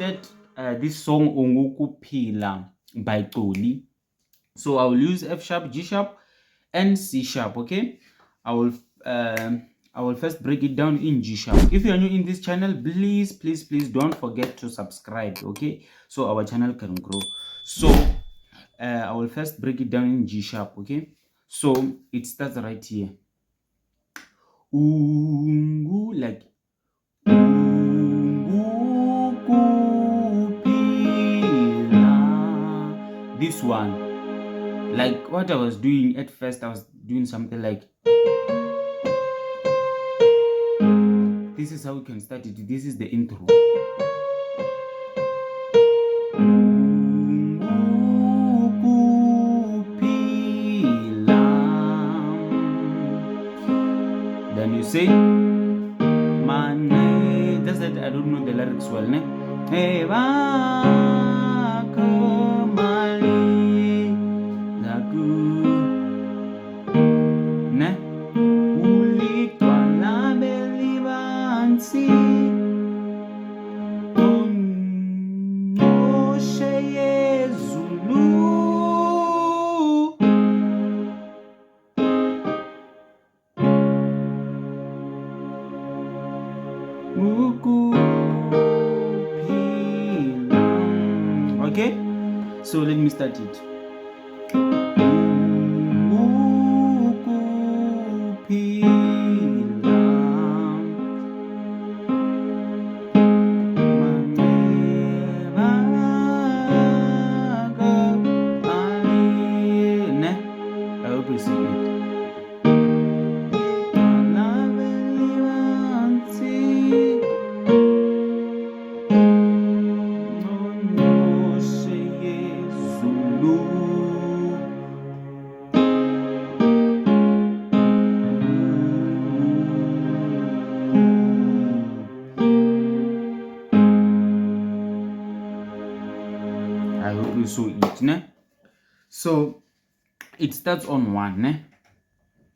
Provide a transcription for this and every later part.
requested this song Ungukuphila by Xoli. So I will use F sharp, G sharp, and C sharp. Okay, I will first break it down in G sharp. If you are new in this channel, please don't forget to subscribe. Okay, so our channel can grow. So I will first break it down in G sharp. Okay, so it starts right here. Ungu, like Ungukuphila. This one, like what I was doing at first, I was doing something like this. Is how we can start it. This is the intro. Then you say, man, just that I don't know the lyrics well, ne? Hey, ne? Okay, so let me start it. I hope you see it. I hope you saw it, ne? So it starts on 1, ne?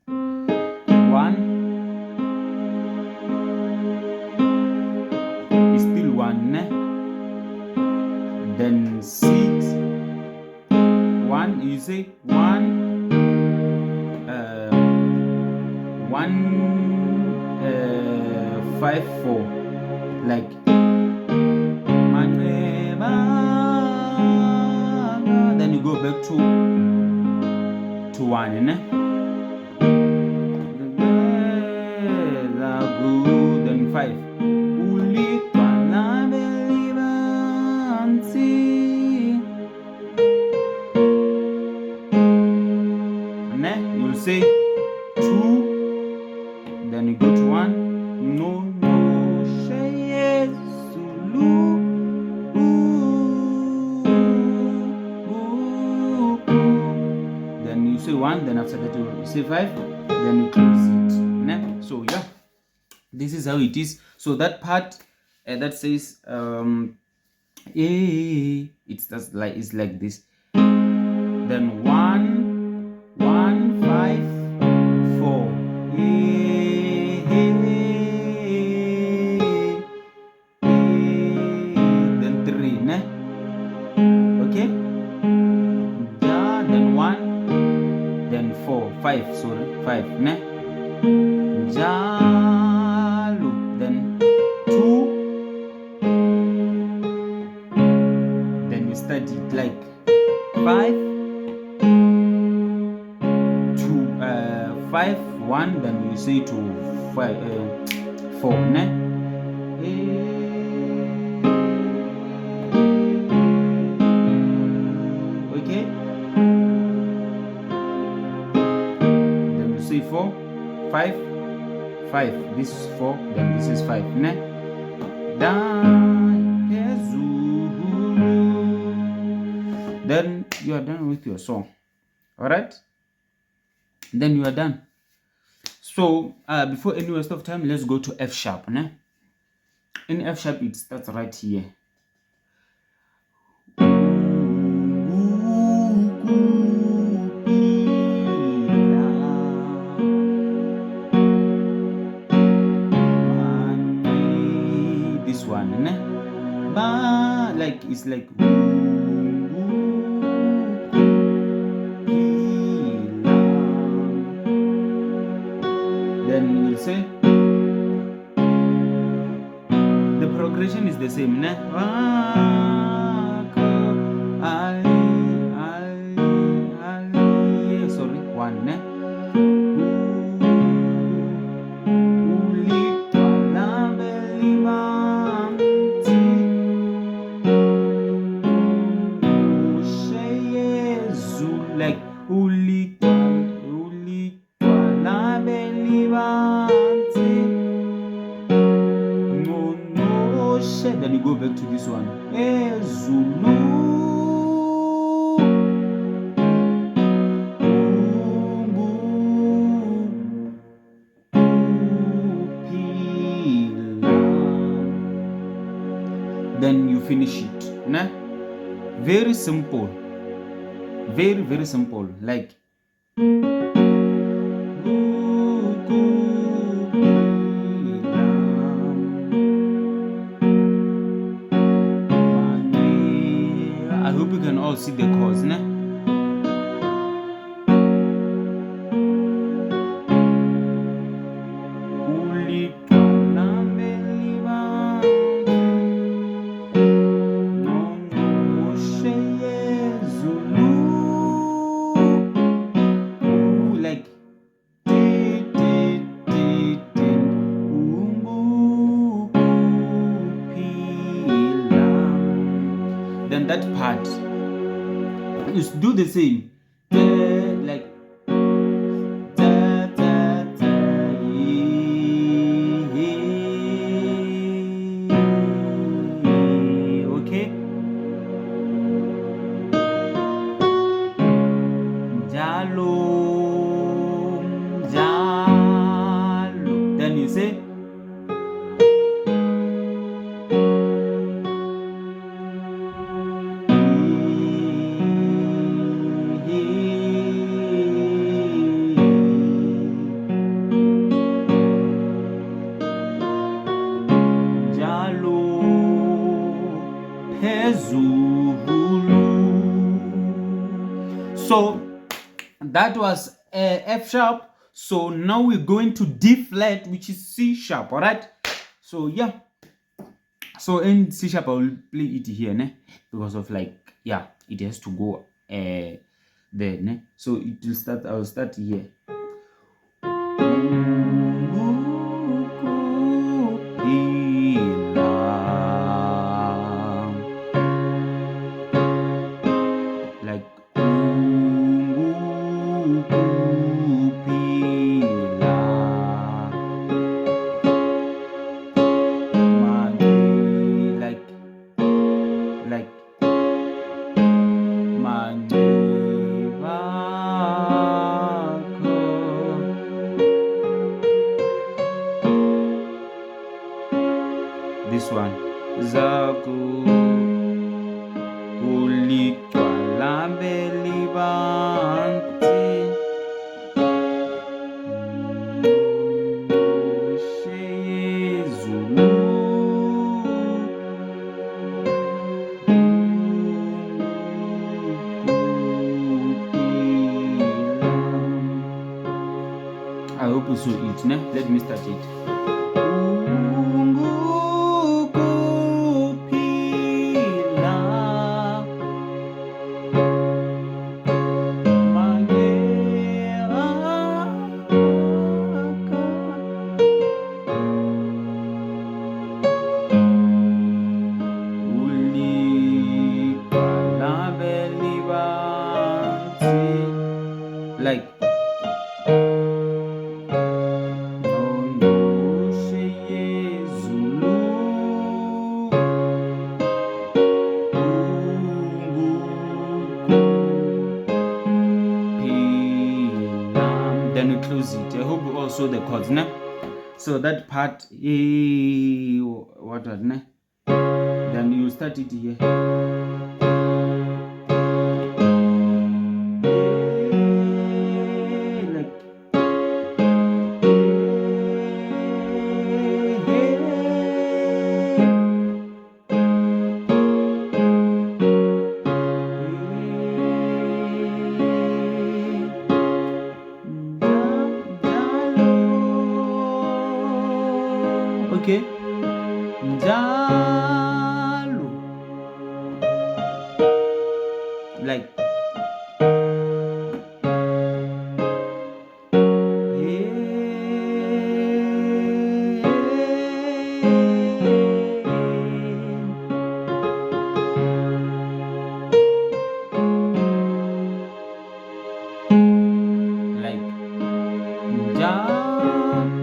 1 is still 1, ne? Then 6, 1, you say 1, 5, 4, like then you go back to 1, ne? Then 5. You'll say 2, then you go to 1. No, then you say 1, then after that you say 5, then you close it. Ne? So yeah, this is how it is. So that part that says it starts like, it's like this. Then 1, 1, 5, 4. Then 3, ne? Okay. Then 1, then 4, 5. Sorry, 5, ne? Jalu. Then 2. Then you start it like 5, 5, 1, then you say to 5, 4, ne? Okay. Then you say 4, 5, 5. This is 4, then this is 5, ne? Then you are done with your song. All right. Then you are done. So before any waste of time, let's go to F sharp, ne? In F sharp it starts right here. This one, ne? like it's like then you'll say the progression is the same, ne? Sorry, one, ne? Like then you go back to this one. Then you finish it. Nah? Very simple. Very, very simple. Like I hope you can all see the chords, ne? Like then that part you do the same, like okay. Jalo, then you say so that was F sharp. So now we're going to D flat, which is C sharp. All right. So yeah. So in C sharp, I will play it here, ne? Because of like it has to go there, ne? So it will start. I will start here. Like this one. Zaku ulikwala belibanti Zulu. I hope you saw it, ne? Let me start it. Like then we close it. I hope you all saw the chords, ne? So that part, what was, ne? Then you start it here. okay, njalo, like like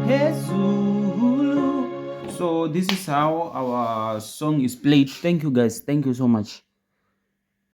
Phezulu. So this is how our song is played. Thank you guys, thank you so much.